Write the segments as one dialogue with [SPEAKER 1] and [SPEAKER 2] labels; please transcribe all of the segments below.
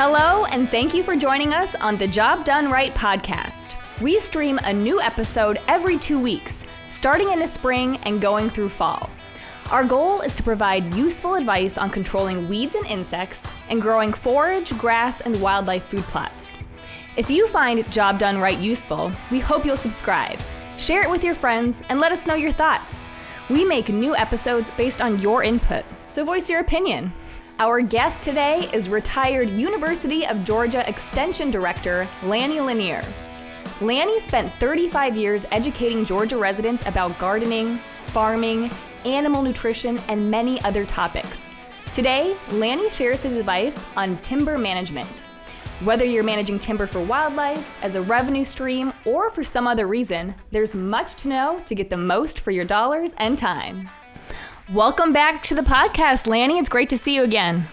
[SPEAKER 1] Hello, and thank you for joining us on the Job Done Right podcast. We stream a new episode every 2 weeks, starting in the spring and going through fall. Our goal is to provide useful advice on controlling weeds and insects and growing forage, grass, and wildlife food plots. If you find Job Done Right useful, we hope you'll subscribe, share it with your friends, and let us know your thoughts. We make new episodes based on your input, so voice your opinion. Our guest today is retired University of Georgia Extension Director, Lannie Lanier. Lannie spent 35 years educating Georgia residents about gardening, farming, animal nutrition, and many other topics. Today, Lannie shares his advice on timber management. Whether you're managing timber for wildlife, as a revenue stream, or for some other reason, there's much to know to get the most for your dollars and time. Welcome back to the podcast, Lannie. It's great to see you again.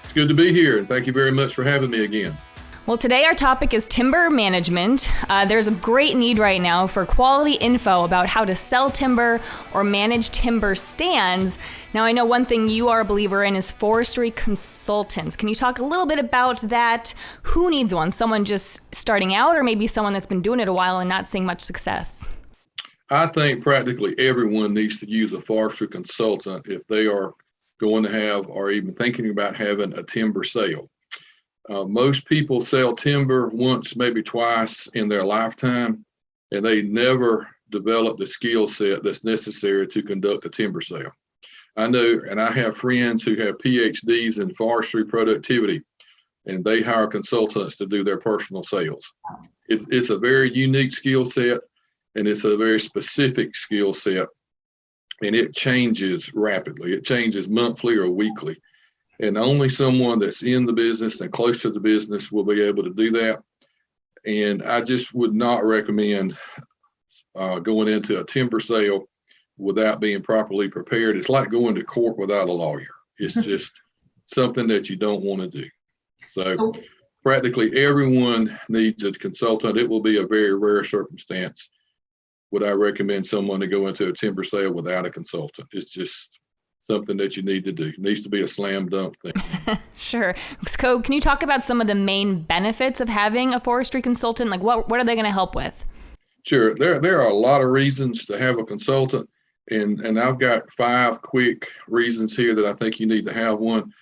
[SPEAKER 2] It's good to be here, and thank you very much for having me again.
[SPEAKER 1] Well, today our topic is timber management. There's a great need right now for quality info about how to sell timber or manage timber stands. Now, I know one thing you are a believer in is forestry consultants. Can you talk a little bit about that? Who needs one? Someone just starting out, or maybe someone that's been doing it a while and not seeing much success?
[SPEAKER 2] I think practically everyone needs to use a forestry consultant if they are going to have or even thinking about having a timber sale. Most people sell timber once, maybe twice in their lifetime, and they never develop the skill set that's necessary to conduct a timber sale. I know, and I have friends who have PhDs in forestry productivity, and they hire consultants to do their personal sales. It's a very unique skill set, and it's a very specific skill set, and it changes rapidly. It changes monthly or weekly. And only someone that's in the business and close to the business will be able to do that. And I just would not recommend going into a timber sale without being properly prepared. It's like going to court without a lawyer. It's just something that you don't want to do. So practically everyone needs a consultant. It will be a very rare circumstance. Would I recommend someone to go into a timber sale without a consultant? It's just something that you need to do. It needs to be a slam dunk thing.
[SPEAKER 1] Sure. So can you talk about some of the main benefits of having a forestry consultant? Like what are they going to help with?
[SPEAKER 2] Sure. There are a lot of reasons to have a consultant, and I've got 5 quick reasons here that I think you need to have one.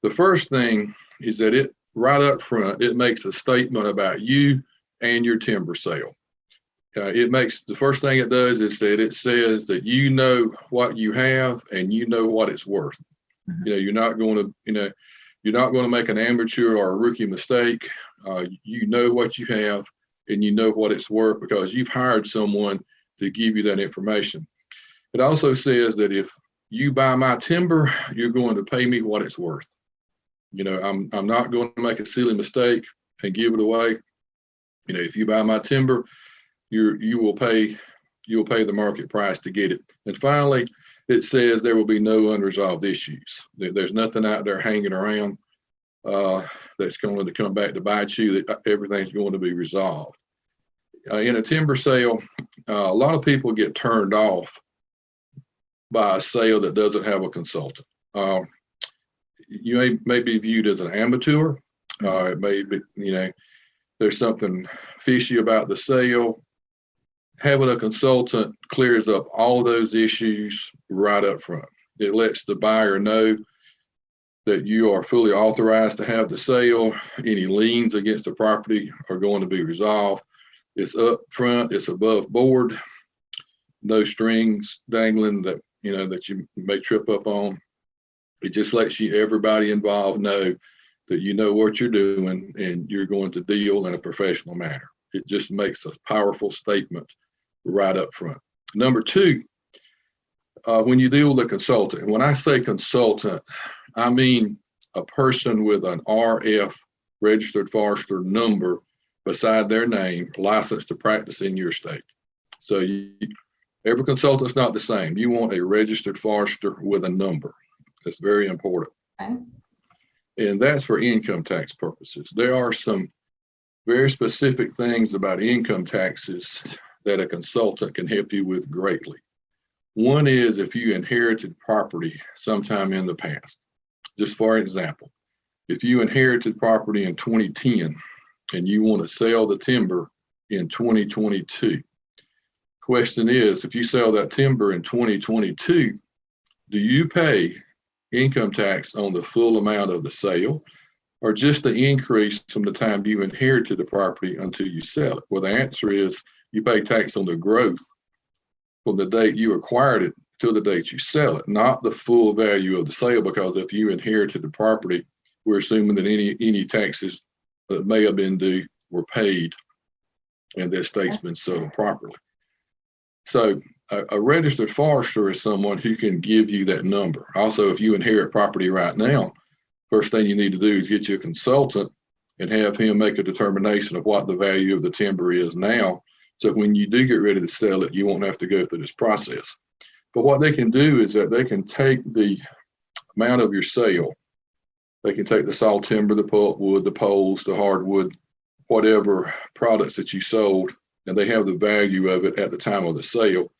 [SPEAKER 2] The first thing is that it right up front, it makes a statement about you and your timber sale. The first thing it does is that it says that you know what you have and you know what it's worth. Mm-hmm. You're not going to make an amateur or a rookie mistake. You know what you have and you know what it's worth because you've hired someone to give you that information. It also says that if you buy my timber, you're going to pay me what it's worth. I'm not going to make a silly mistake and give it away. If you buy my timber, you'll pay the market price to get it. And finally, it says there will be no unresolved issues. There's nothing out there hanging around that's going to come back to bite you. That everything's going to be resolved. In a timber sale, a lot of people get turned off by a sale that doesn't have a consultant. You may be viewed as an amateur. It may be, there's something fishy about the sale. Having a consultant clears up all those issues right up front. It lets the buyer know that you are fully authorized to have the sale. Any liens against the property are going to be resolved. It's up front, it's above board, no strings dangling that you may trip up on. It just lets everybody involved know that you know what you're doing and you're going to deal in a professional manner. It just makes a powerful statement right up front. Number 2, when you deal with a consultant, and when I say consultant, I mean a person with an RF, registered forester number beside their name, licensed to practice in your state. So every consultant's not the same. You want a registered forester with a number. That's very important. Okay. And that's for income tax purposes. There are some very specific things about income taxes that a consultant can help you with greatly. One is if you inherited property sometime in the past. Just for example, If you inherited property in 2010 and you want to sell the timber in 2022, question is, if you sell that timber in 2022, do you pay income tax on the full amount of the sale, or just the increase from the time you inherited the property until you sell it? Well, the answer is you pay tax on the growth from the date you acquired it till the date you sell it, not the full value of the sale, because if you inherited the property, we're assuming that any taxes that may have been due were paid and the estate's been sold properly. So a registered forester is someone who can give you that number. Also, if you inherit property right now, first thing you need to do is get you a consultant and have him make a determination of what the value of the timber is now. So when you do get ready to sell it, you won't have to go through this process. But what they can do is that they can take the amount of your sale. They can take the saw timber, the pulpwood, the poles, the hardwood, whatever products that you sold, and they have the value of it at the time of the sale.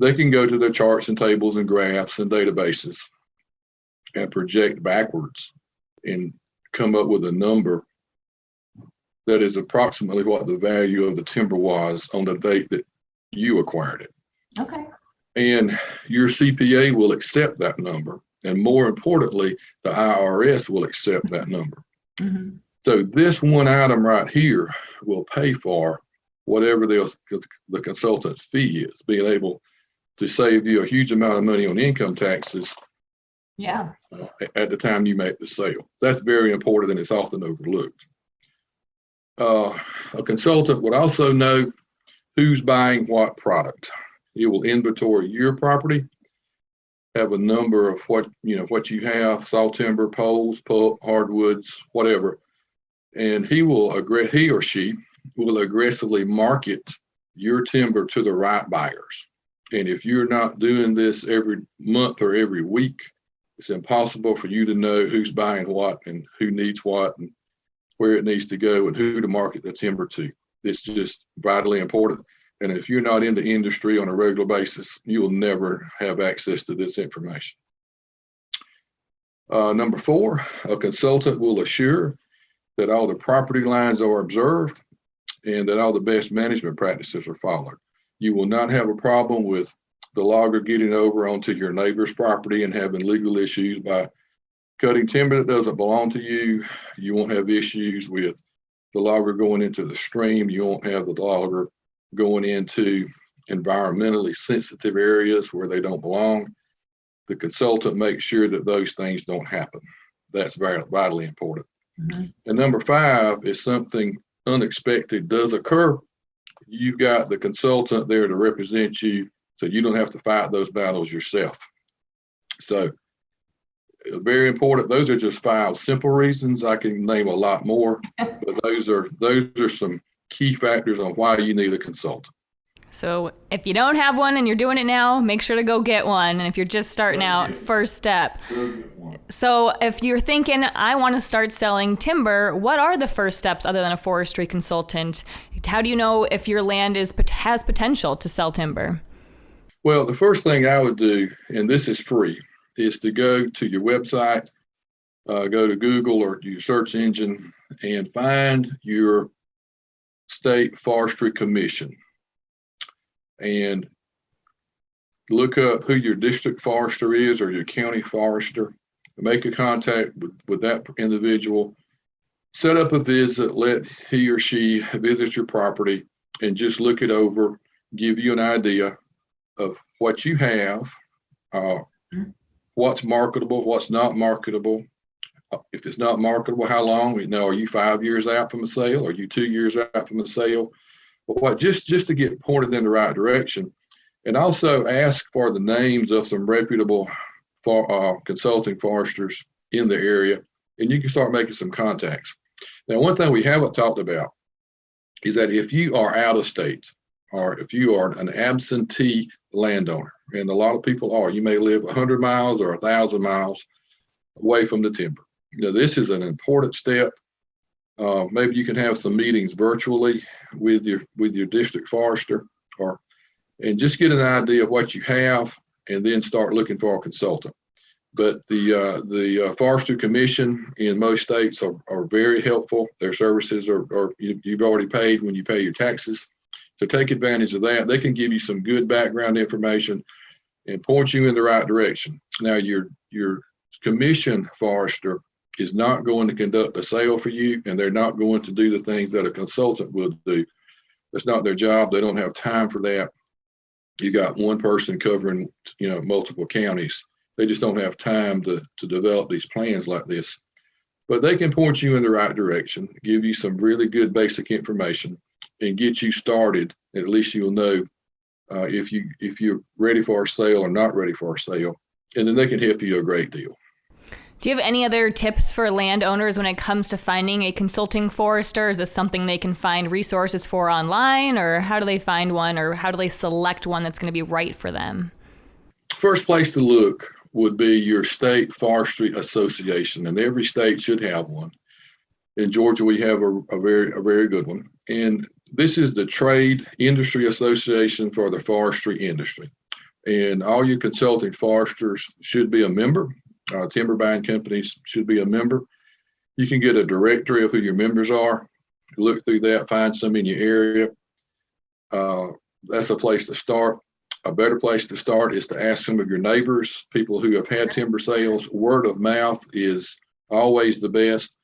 [SPEAKER 2] They can go to their charts and tables and graphs and databases and project backwards and come up with a number that is approximately what the value of the timber was on the date that you acquired it.
[SPEAKER 1] Okay.
[SPEAKER 2] And your CPA will accept that number. And more importantly, the IRS will accept that number.
[SPEAKER 1] Mm-hmm.
[SPEAKER 2] So this one item right here will pay for whatever the consultant's fee is, being able to save you a huge amount of money on income taxes.
[SPEAKER 1] Yeah.
[SPEAKER 2] At the time you make the sale. That's very important and it's often overlooked. A consultant would also know who's buying what product. He will inventory your property, have a number of what you have, saw timber, poles, pulp, hardwoods, whatever, and he or she will aggressively market your timber to the right buyers. And if you're not doing this every month or every week, it's impossible for you to know who's buying what and who needs what and where it needs to go and who to market the timber to. It's just vitally important. And if you're not in the industry on a regular basis, you will never have access to this information. Number 4, a consultant will assure that all the property lines are observed and that all the best management practices are followed. You will not have a problem with the logger getting over onto your neighbor's property and having legal issues by cutting timber that doesn't belong to you. You won't have issues with the logger going into the stream. You won't have the logger going into environmentally sensitive areas where they don't belong. The consultant makes sure that those things don't happen. That's very vitally important. Mm-hmm. And number 5 is something unexpected does occur. You've got the consultant there to represent you, so you don't have to fight those battles yourself. So very important. Those are just 5 simple reasons. I can name a lot more, but those are some key factors on why you need a consultant.
[SPEAKER 1] So if you don't have one and you're doing it now, make sure to go get one. And if you're just starting out, first step. So if you're thinking, I want to start selling timber, what are the first steps other than a forestry consultant? How do you know if your land has potential to sell timber?
[SPEAKER 2] Well, the first thing I would do, and this is free, is to go to your website, go to Google or your search engine and find your state forestry commission and look up who your district forester is or your county forester. Make a contact with that individual, set up a visit, let he or she visit your property and just look it over, give you an idea of what you have, what's marketable, what's not marketable. If it's not marketable, how long? Are you 5 years out from a sale? Are you 2 years out from a sale? But just to get pointed in the right direction. And also ask for the names of some reputable consulting foresters in the area, and you can start making some contacts. Now, one thing we haven't talked about is that if you are out of state or if you are an absentee landowner, and a lot of people are, you may live 100 miles or 1,000 miles away from the timber. This is an important step. Maybe you can have some meetings virtually with your district forester, and just get an idea of what you have, and then start looking for a consultant. But the Forestry Commission in most states are very helpful. Their services are you've already paid when you pay your taxes. So take advantage of that. They can give you some good background information and point you in the right direction. Now, your commission forester is not going to conduct a sale for you, and they're not going to do the things that a consultant will do. That's not their job. They don't have time for that. You got one person covering, multiple counties. They just don't have time to develop these plans like this. But they can point you in the right direction, give you some really good basic information, and get you started. At least you'll know if you're ready for a sale or not ready for a sale, and then they can help you a great deal.
[SPEAKER 1] Do you have any other tips for landowners when it comes to finding a consulting forester? Is this something they can find resources for online, or how do they find one, or how do they select one that's going to be right for them?
[SPEAKER 2] First place to look would be your state forestry association, and every state should have one. In Georgia, we have a very good one. And this is the Trade Industry Association for the forestry industry. And all your consulting foresters should be a member. Timber buying companies should be a member. You can get a directory of who your members are. Look through that, find some in your area. That's a place to start. A better place to start is to ask some of your neighbors, people who have had timber sales. Word of mouth is always the best.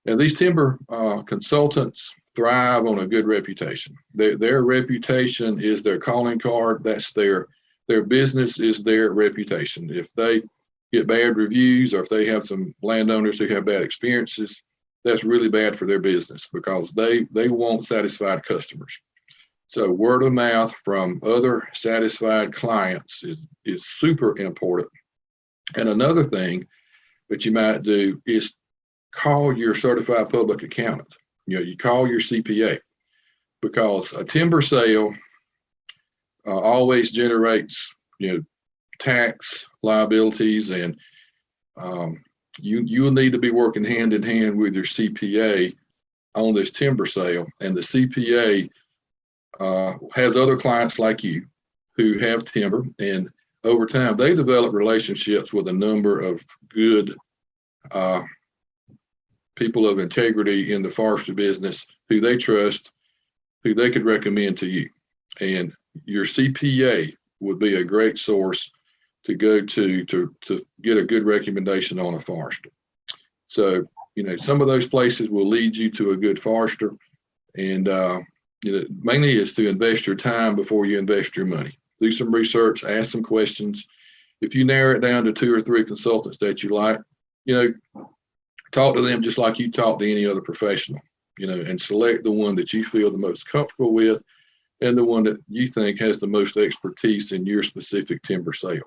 [SPEAKER 2] And these timber consultants thrive on a good reputation. Their reputation is their calling card. That's their business is their reputation. If they get bad reviews, or if they have some landowners who have bad experiences, that's really bad for their business, because they want satisfied customers. So word of mouth from other satisfied clients is super important. And another thing that you might do is call your certified public accountant. You call your CPA, because a timber sale always generates, tax liabilities, and you will need to be working hand in hand with your CPA on this timber sale. And the CPA has other clients like you who have timber, and over time they develop relationships with a number of good people of integrity in the forestry business who they trust, who they could recommend to you. And your CPA would be a great source to go to get a good recommendation on a forester. So, some of those places will lead you to a good forester, and mainly is to invest your time before you invest your money. Do some research, ask some questions. If you narrow it down to 2 or 3 consultants that you like, talk to them just like you talk to any other professional, and select the one that you feel the most comfortable with, and the one that you think has the most expertise in your specific timber sale.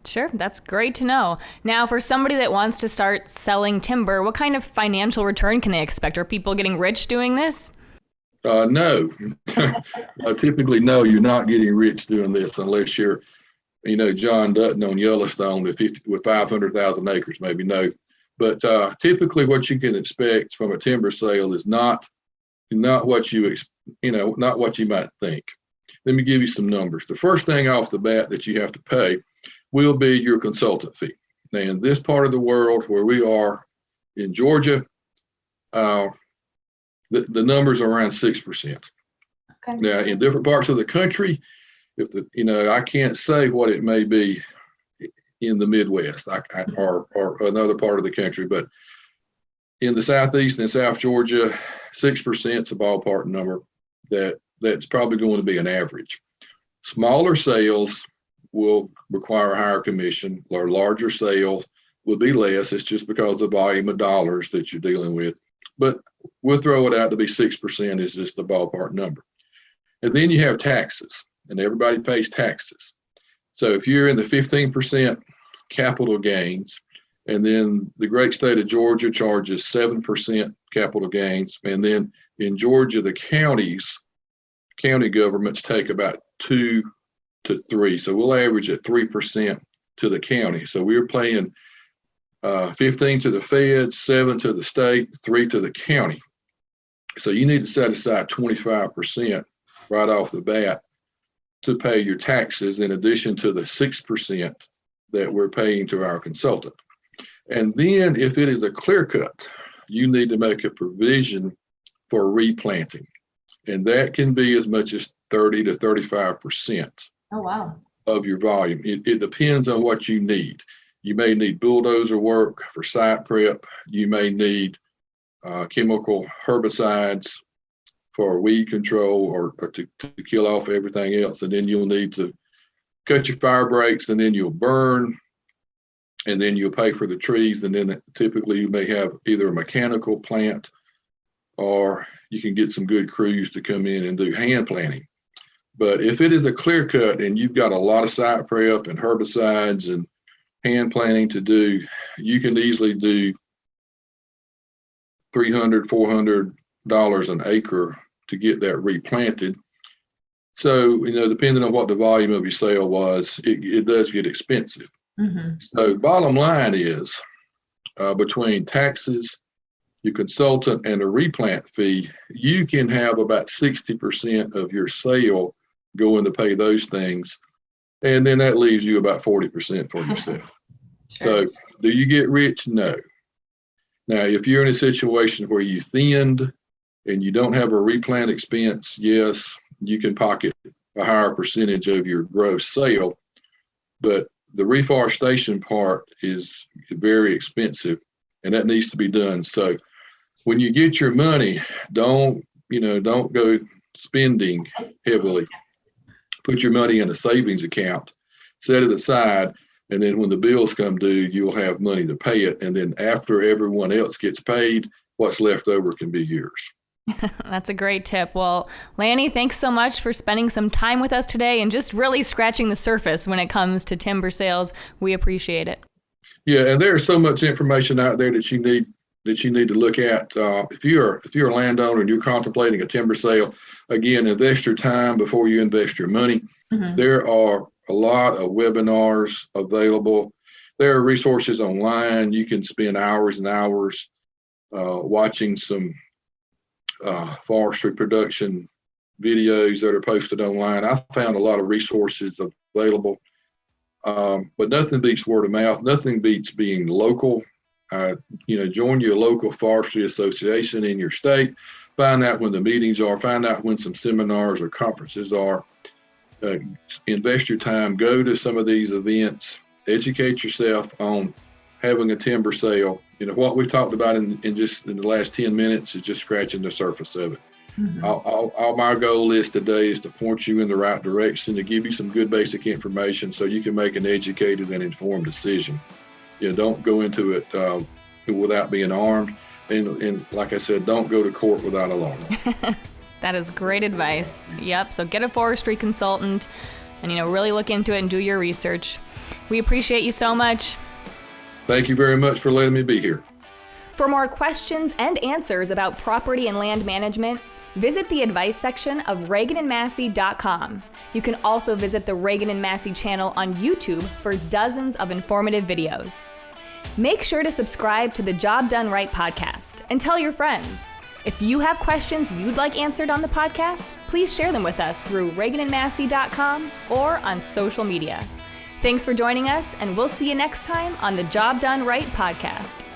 [SPEAKER 1] Sure, that's great to know. Now, for somebody that wants to start selling timber, what kind of financial return can they expect? Are people getting rich doing this?
[SPEAKER 2] No. Typically, no, you're not getting rich doing this unless you're, John Dutton on Yellowstone with 500,000 acres, maybe. No. But typically what you can expect from a timber sale is not what you might think. Let me give you some numbers. The first thing off the bat that you have to pay will be your consultant fee. Now, in this part of the world where we are in Georgia, the numbers are around 6%. Okay. Now, in different parts of the country, I can't say what it may be in the Midwest or another part of the country, but in the Southeast and South Georgia, 6% is a ballpark number that's probably going to be an average. Smaller sales will require a higher commission, or larger sales will be less. It's just because of the volume of dollars that you're dealing with. But we'll throw it out to be 6% is just the ballpark number. And then you have taxes, and everybody pays taxes. So if you're in the 15% capital gains, and then the great state of Georgia charges 7% capital gains, and then in Georgia, the county governments take about 2 to 3. So we'll average at 3% to the county. So we're paying 15 to the feds, 7 to the state, 3 to the county. So you need to set aside 25% right off the bat to pay your taxes, in addition to the 6% that we're paying to our consultant. And then if it is a clear cut, you need to make a provision for replanting. And that can be as much as 30 to 35%.
[SPEAKER 1] Oh, wow.
[SPEAKER 2] Of your volume. It depends on what you need. You may need bulldozer work for site prep. You may need chemical herbicides for weed control or to kill off everything else. And then you'll need to cut your fire breaks, and then you'll burn, and then you'll pay for the trees. And then typically you may have either a mechanical plant, or you can get some good crews to come in and do hand planting. But if it is a clear cut and you've got a lot of site prep and herbicides and hand planting to do, you can easily do $300, $400 an acre to get that replanted. So, depending on what the volume of your sale was, it does get expensive. Mm-hmm. So bottom line is between taxes, your consultant, and a replant fee, you can have about 60% of your sale going to pay those things. And then that leaves you about 40% for yourself. Sure. So do you get rich? No. Now, if you're in a situation where you thinned and you don't have a replant expense, yes, you can pocket a higher percentage of your gross sale, but the reforestation part is very expensive, and that needs to be done. So when you get your money, don't go spending heavily. Put your money in a savings account, set it aside, and then when the bills come due, you'll have money to pay it. And then after everyone else gets paid, what's left over can be yours.
[SPEAKER 1] That's a great tip. Well, Lannie, thanks so much for spending some time with us today and just really scratching the surface when it comes to timber sales. We appreciate it.
[SPEAKER 2] Yeah, and there's so much information out there that you need to look at. If you're a landowner and you're contemplating a timber sale, again, invest your time before you invest your money. Mm-hmm. There are a lot of webinars available. There are resources online. You can spend hours and hours watching some forestry production videos that are posted online. I found a lot of resources available, but nothing beats word of mouth. Nothing beats being local. Join your local forestry association in your state. Find out when the meetings are. Find out when some seminars or conferences are. Invest your time. Go to some of these events. Educate yourself on having a timber sale. What we've talked about in the last 10 minutes is just scratching the surface of it. Mm-hmm. All my goal is today is to point you in the right direction, to give you some good basic information so you can make an educated and informed decision. Don't go into it without being armed. And like I said, don't go to court without a lawyer.
[SPEAKER 1] That is great advice. Yep. So get a forestry consultant and, really look into it and do your research. We appreciate you so much.
[SPEAKER 2] Thank you very much for letting me be here.
[SPEAKER 1] For more questions and answers about property and land management, visit the advice section of RaganandMassey.com. You can also visit the Ragan and Massey channel on YouTube for dozens of informative videos. Make sure to subscribe to the Job Done Right podcast and tell your friends. If you have questions you'd like answered on the podcast, please share them with us through RaganandMassey.com or on social media. Thanks for joining us, and we'll see you next time on the Job Done Right podcast.